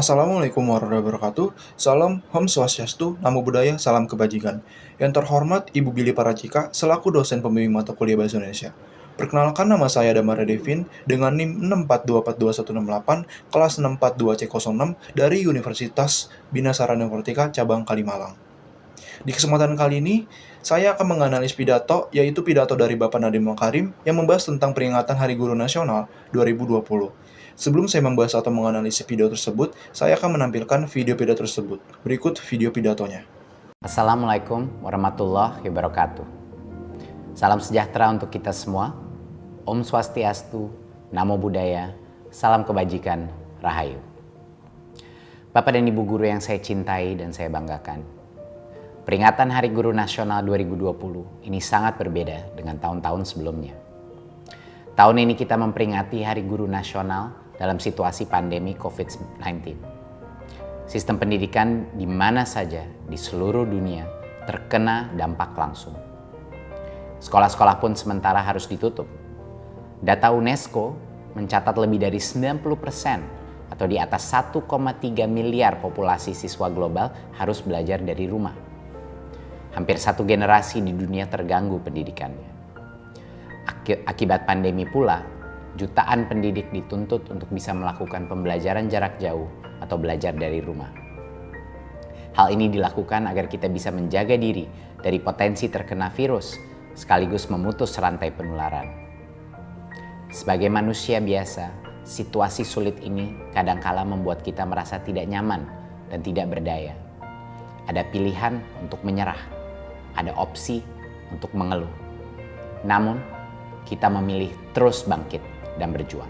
Assalamualaikum warahmatullahi wabarakatuh. Salam Om Swastiastu, Namo Buddhaya, Salam Kebajikan. Yang terhormat Ibu Billy Parajika selaku dosen pembimbing mata kuliah Bahasa Indonesia. Perkenalkan, nama saya Damara Devin dengan NIM 642421168 kelas 642C06 dari Universitas Bina Sarana Nagaratika Cabang Kalimalang. Di kesempatan kali ini, saya akan menganalisis pidato, yaitu pidato dari Bapak Nadiem Makarim yang membahas tentang peringatan Hari Guru Nasional 2020. Sebelum saya membahas atau menganalisis pidato tersebut, saya akan menampilkan video pidato tersebut. Berikut video pidatonya. Assalamualaikum warahmatullahi wabarakatuh. Salam sejahtera untuk kita semua. Om Swastiastu, Namo Buddhaya, Salam Kebajikan, Rahayu. Bapak dan Ibu guru yang saya cintai dan saya banggakan, peringatan Hari Guru Nasional 2020 ini sangat berbeda dengan tahun-tahun sebelumnya. Tahun ini kita memperingati Hari Guru Nasional dalam situasi pandemi COVID-19. Sistem pendidikan di mana saja di seluruh dunia terkena dampak langsung. Sekolah-sekolah pun sementara harus ditutup. Data UNESCO mencatat lebih dari 90% atau di atas 1,3 miliar populasi siswa global harus belajar dari rumah. Hampir satu generasi di dunia terganggu pendidikannya. Akibat pandemi pula, jutaan pendidik dituntut untuk bisa melakukan pembelajaran jarak jauh atau belajar dari rumah. Hal ini dilakukan agar kita bisa menjaga diri dari potensi terkena virus, sekaligus memutus rantai penularan. Sebagai manusia biasa, situasi sulit ini kadangkala membuat kita merasa tidak nyaman dan tidak berdaya. Ada pilihan untuk menyerah, ada opsi untuk mengeluh. Namun, kita memilih terus bangkit dan berjuang.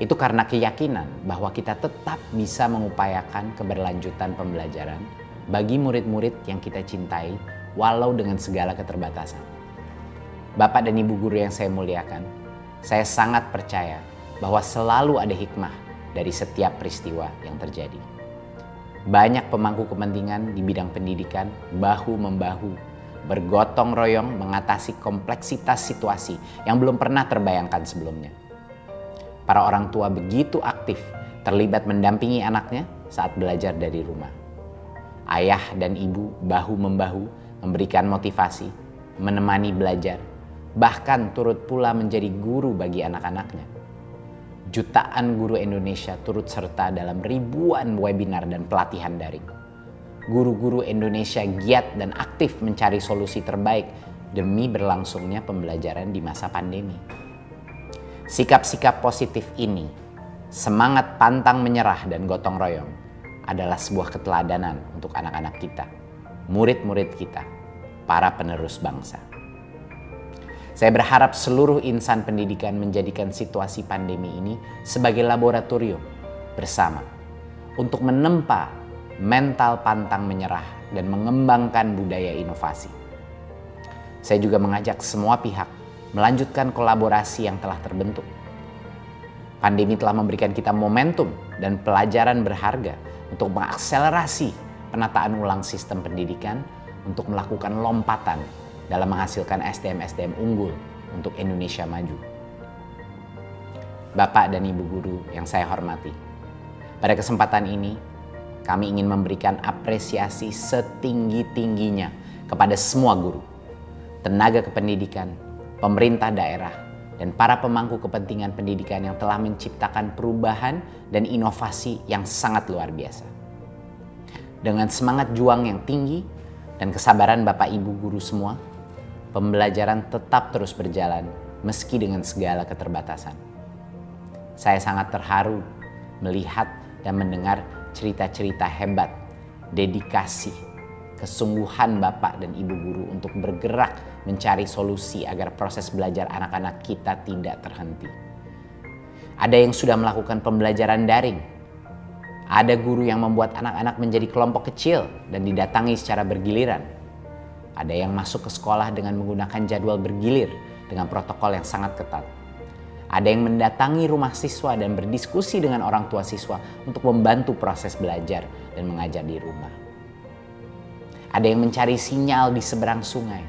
Itu karena keyakinan bahwa kita tetap bisa mengupayakan keberlanjutan pembelajaran bagi murid-murid yang kita cintai walau dengan segala keterbatasan. Bapak dan Ibu guru yang saya muliakan, saya sangat percaya bahwa selalu ada hikmah dari setiap peristiwa yang terjadi. Banyak pemangku kepentingan di bidang pendidikan bahu-membahu, bergotong royong mengatasi kompleksitas situasi yang belum pernah terbayangkan sebelumnya. Para orang tua begitu aktif terlibat mendampingi anaknya saat belajar dari rumah. Ayah dan ibu bahu-membahu memberikan motivasi, menemani belajar, bahkan turut pula menjadi guru bagi anak-anaknya. Jutaan guru Indonesia turut serta dalam ribuan webinar dan pelatihan daring. Guru-guru Indonesia giat dan aktif mencari solusi terbaik demi berlangsungnya pembelajaran di masa pandemi. Sikap-sikap positif ini, semangat pantang menyerah dan gotong royong adalah sebuah keteladanan untuk anak-anak kita, murid-murid kita, para penerus bangsa. Saya berharap seluruh insan pendidikan menjadikan situasi pandemi ini sebagai laboratorium bersama untuk menempa mental pantang menyerah dan mengembangkan budaya inovasi. Saya juga mengajak semua pihak melanjutkan kolaborasi yang telah terbentuk. Pandemi telah memberikan kita momentum dan pelajaran berharga untuk mengakselerasi penataan ulang sistem pendidikan untuk melakukan lompatan dalam menghasilkan SDM-SDM unggul untuk Indonesia maju. Bapak dan Ibu guru yang saya hormati, pada kesempatan ini kami ingin memberikan apresiasi setinggi-tingginya kepada semua guru, tenaga kependidikan, pemerintah daerah, dan para pemangku kepentingan pendidikan yang telah menciptakan perubahan dan inovasi yang sangat luar biasa. Dengan semangat juang yang tinggi dan kesabaran Bapak Ibu guru semua, pembelajaran tetap terus berjalan meski dengan segala keterbatasan. Saya sangat terharu melihat dan mendengar cerita-cerita hebat, dedikasi, kesungguhan Bapak dan Ibu guru untuk bergerak mencari solusi agar proses belajar anak-anak kita tidak terhenti. Ada yang sudah melakukan pembelajaran daring. Ada guru yang membuat anak-anak menjadi kelompok kecil dan didatangi secara bergiliran. Ada yang masuk ke sekolah dengan menggunakan jadwal bergilir dengan protokol yang sangat ketat. Ada yang mendatangi rumah siswa dan berdiskusi dengan orang tua siswa untuk membantu proses belajar dan mengajar di rumah. Ada yang mencari sinyal di seberang sungai,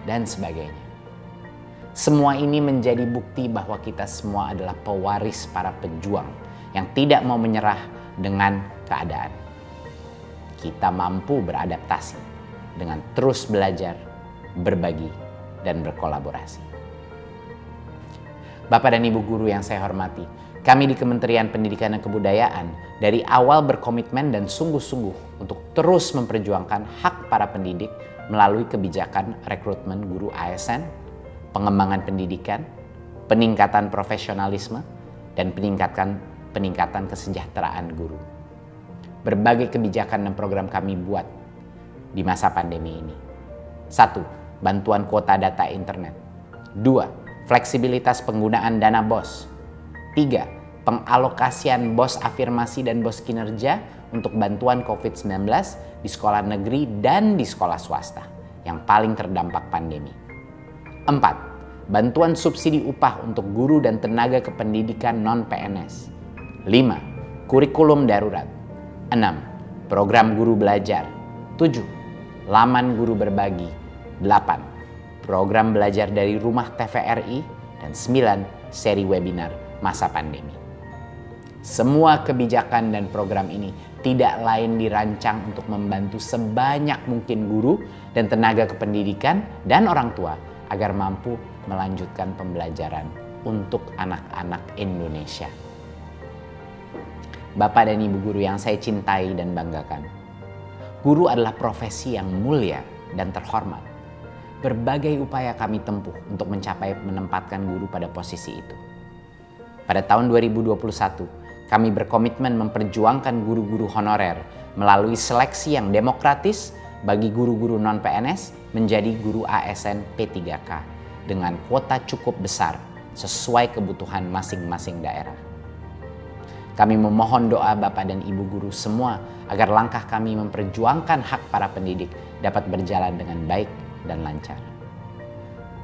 dan sebagainya. Semua ini menjadi bukti bahwa kita semua adalah pewaris para pejuang yang tidak mau menyerah dengan keadaan. Kita mampu beradaptasi dengan terus belajar, berbagi, dan berkolaborasi. Bapak dan Ibu guru yang saya hormati, kami di Kementerian Pendidikan dan Kebudayaan dari awal berkomitmen dan sungguh-sungguh untuk terus memperjuangkan hak para pendidik melalui kebijakan rekrutmen guru ASN, pengembangan pendidikan, peningkatan profesionalisme, dan peningkatan kesejahteraan guru. Berbagai kebijakan dan program kami buat di masa pandemi ini. 1. Bantuan kuota data internet. 2. Fleksibilitas penggunaan dana BOS. 3. Pengalokasian BOS afirmasi dan BOS kinerja untuk bantuan COVID-19 di sekolah negeri dan di sekolah swasta yang paling terdampak pandemi. 4. Bantuan subsidi upah untuk guru dan tenaga kependidikan non-PNS. 5. Kurikulum darurat. 6. Program guru belajar. 7. Laman guru berbagi. 8. Program belajar dari rumah TVRI. Dan 9. Seri webinar masa pandemi. Semua kebijakan dan program ini tidak lain dirancang untuk membantu sebanyak mungkin guru dan tenaga kependidikan dan orang tua agar mampu melanjutkan pembelajaran untuk anak-anak Indonesia. Bapak dan Ibu guru yang saya cintai dan banggakan, guru adalah profesi yang mulia dan terhormat. Berbagai upaya kami tempuh untuk menempatkan guru pada posisi itu. Pada tahun 2021, kami berkomitmen memperjuangkan guru-guru honorer melalui seleksi yang demokratis bagi guru-guru non-PNS menjadi guru ASN P3K dengan kuota cukup besar sesuai kebutuhan masing-masing daerah. Kami memohon doa Bapak dan Ibu guru semua agar langkah kami memperjuangkan hak para pendidik dapat berjalan dengan baik dan lancar.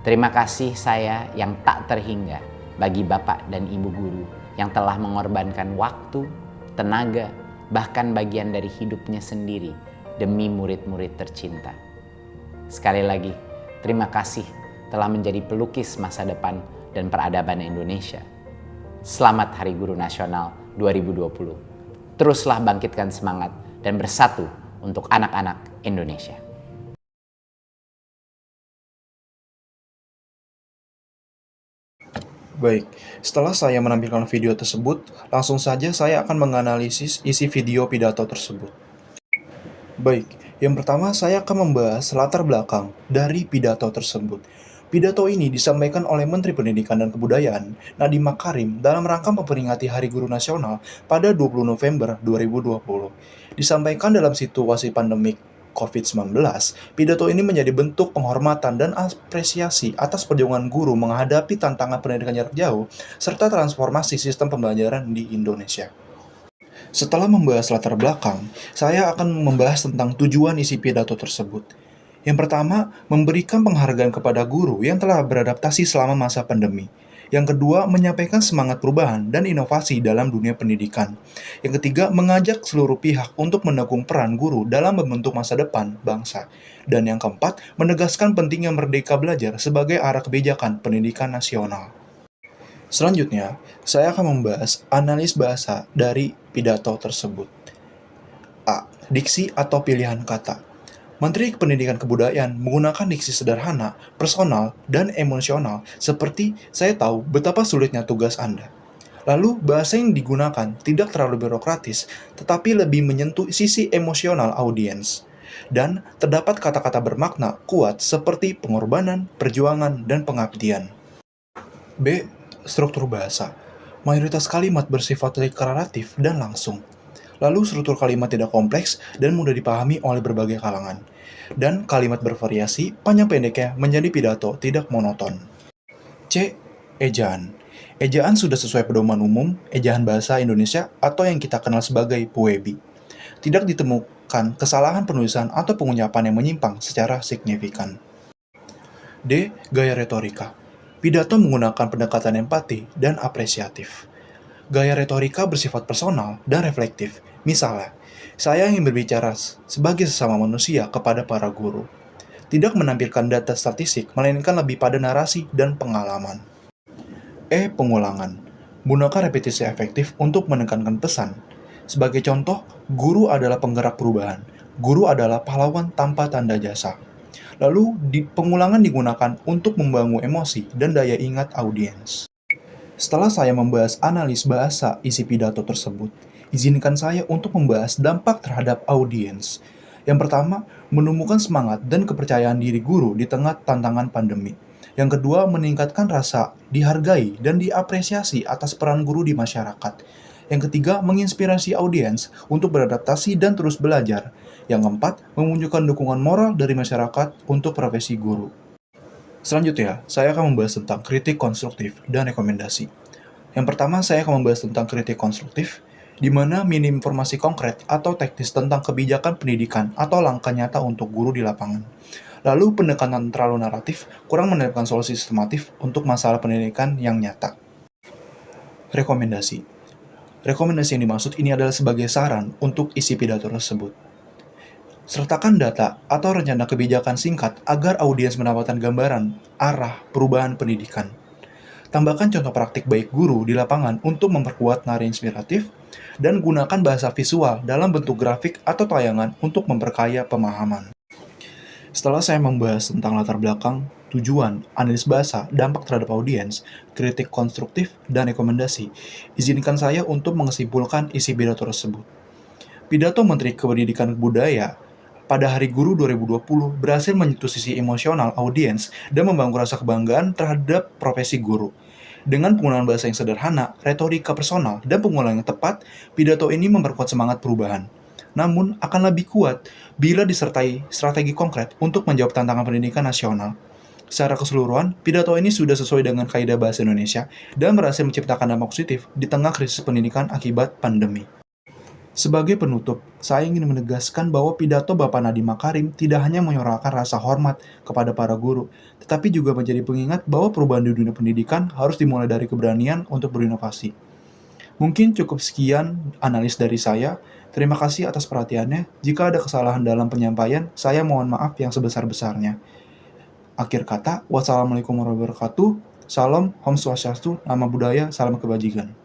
Terima kasih saya yang tak terhingga bagi Bapak dan Ibu guru yang telah mengorbankan waktu, tenaga, bahkan bagian dari hidupnya sendiri demi murid-murid tercinta. Sekali lagi, terima kasih telah menjadi pelukis masa depan dan peradaban Indonesia. Selamat Hari Guru Nasional 2020. Teruslah bangkitkan semangat dan bersatu untuk anak-anak Indonesia. Baik, setelah saya menampilkan video tersebut, langsung saja saya akan menganalisis isi video pidato tersebut. Baik, yang pertama saya akan membahas latar belakang dari pidato tersebut. Pidato ini disampaikan oleh Menteri Pendidikan dan Kebudayaan, Nadiem Makarim, dalam rangka memperingati Hari Guru Nasional pada 20 November 2020. Disampaikan dalam situasi pandemik COVID-19, pidato ini menjadi bentuk penghormatan dan apresiasi atas perjuangan guru menghadapi tantangan pendidikan jarak jauh serta transformasi sistem pembelajaran di Indonesia. Setelah membahas latar belakang, saya akan membahas tentang tujuan isi pidato tersebut. Yang pertama, memberikan penghargaan kepada guru yang telah beradaptasi selama masa pandemi. Yang kedua, menyampaikan semangat perubahan dan inovasi dalam dunia pendidikan. Yang ketiga, mengajak seluruh pihak untuk mendukung peran guru dalam membentuk masa depan bangsa. Dan yang keempat, menegaskan pentingnya merdeka belajar sebagai arah kebijakan pendidikan nasional. Selanjutnya, saya akan membahas analis bahasa dari pidato tersebut. A. Diksi atau pilihan kata. Menteri Pendidikan Kebudayaan menggunakan diksi sederhana, personal, dan emosional seperti saya tahu betapa sulitnya tugas Anda. Lalu, bahasa yang digunakan tidak terlalu birokratis, tetapi lebih menyentuh sisi emosional audiens. Dan terdapat kata-kata bermakna kuat seperti pengorbanan, perjuangan, dan pengabdian. B. Struktur bahasa. Mayoritas kalimat bersifat deklaratif dan langsung. Lalu struktur kalimat tidak kompleks dan mudah dipahami oleh berbagai kalangan. Dan kalimat bervariasi, panjang pendeknya menjadi pidato tidak monoton. C. Ejaan. Ejaan sudah sesuai pedoman umum, ejaan bahasa Indonesia atau yang kita kenal sebagai PUEBI. Tidak ditemukan kesalahan penulisan atau pengucapan yang menyimpang secara signifikan. D. Gaya retorika. Pidato menggunakan pendekatan empati dan apresiatif. Gaya retorika bersifat personal dan reflektif. Misalnya, saya ingin berbicara sebagai sesama manusia kepada para guru. Tidak menampilkan data statistik, melainkan lebih pada narasi dan pengalaman. E. Pengulangan. Gunakan repetisi efektif untuk menekankan pesan. Sebagai contoh, guru adalah penggerak perubahan. Guru adalah pahlawan tanpa tanda jasa. Lalu, pengulangan digunakan untuk membangun emosi dan daya ingat audiens. Setelah saya membahas analis bahasa isi pidato tersebut, izinkan saya untuk membahas dampak terhadap audiens. Yang pertama, menumbuhkan semangat dan kepercayaan diri guru di tengah tantangan pandemi. Yang kedua, meningkatkan rasa dihargai dan diapresiasi atas peran guru di masyarakat. Yang ketiga, menginspirasi audiens untuk beradaptasi dan terus belajar. Yang keempat, menunjukkan dukungan moral dari masyarakat untuk profesi guru. Selanjutnya, saya akan membahas tentang kritik konstruktif dan rekomendasi. Yang pertama, saya akan membahas tentang kritik konstruktif, di mana minim informasi konkret atau teknis tentang kebijakan pendidikan atau langkah nyata untuk guru di lapangan. Lalu, pendekatan terlalu naratif, kurang menemukan solusi sistematif untuk masalah pendidikan yang nyata. Rekomendasi. Rekomendasi yang dimaksud ini adalah sebagai saran untuk isi pidato tersebut. Sertakan data atau rencana kebijakan singkat agar audiens mendapatkan gambaran arah perubahan pendidikan. Tambahkan contoh praktik baik guru di lapangan untuk memperkuat nari inspiratif, dan gunakan bahasa visual dalam bentuk grafik atau tayangan untuk memperkaya pemahaman. Setelah saya membahas tentang latar belakang, tujuan, analis bahasa, dampak terhadap audiens, kritik konstruktif, dan rekomendasi, izinkan saya untuk menyimpulkan isi pidato tersebut. Pidato Menteri Pendidikan Budaya pada Hari Guru 2020 berhasil menyentuh sisi emosional audiens dan membangun rasa kebanggaan terhadap profesi guru. Dengan penggunaan bahasa yang sederhana, retorika personal, dan pengulangan yang tepat, pidato ini memperkuat semangat perubahan. Namun, akan lebih kuat bila disertai strategi konkret untuk menjawab tantangan pendidikan nasional. Secara keseluruhan, pidato ini sudah sesuai dengan kaidah bahasa Indonesia dan berhasil menciptakan dampak positif di tengah krisis pendidikan akibat pandemi. Sebagai penutup, saya ingin menegaskan bahwa pidato Bapak Nadiem Makarim tidak hanya menyuarakan rasa hormat kepada para guru, tetapi juga menjadi pengingat bahwa perubahan di dunia pendidikan harus dimulai dari keberanian untuk berinovasi. Mungkin cukup sekian analis dari saya. Terima kasih atas perhatiannya. Jika ada kesalahan dalam penyampaian, saya mohon maaf yang sebesar-besarnya. Akhir kata, wassalamualaikum warahmatullahi wabarakatuh. Salam, Om Swastiastu, Nama Budaya, Salam Kebajikan.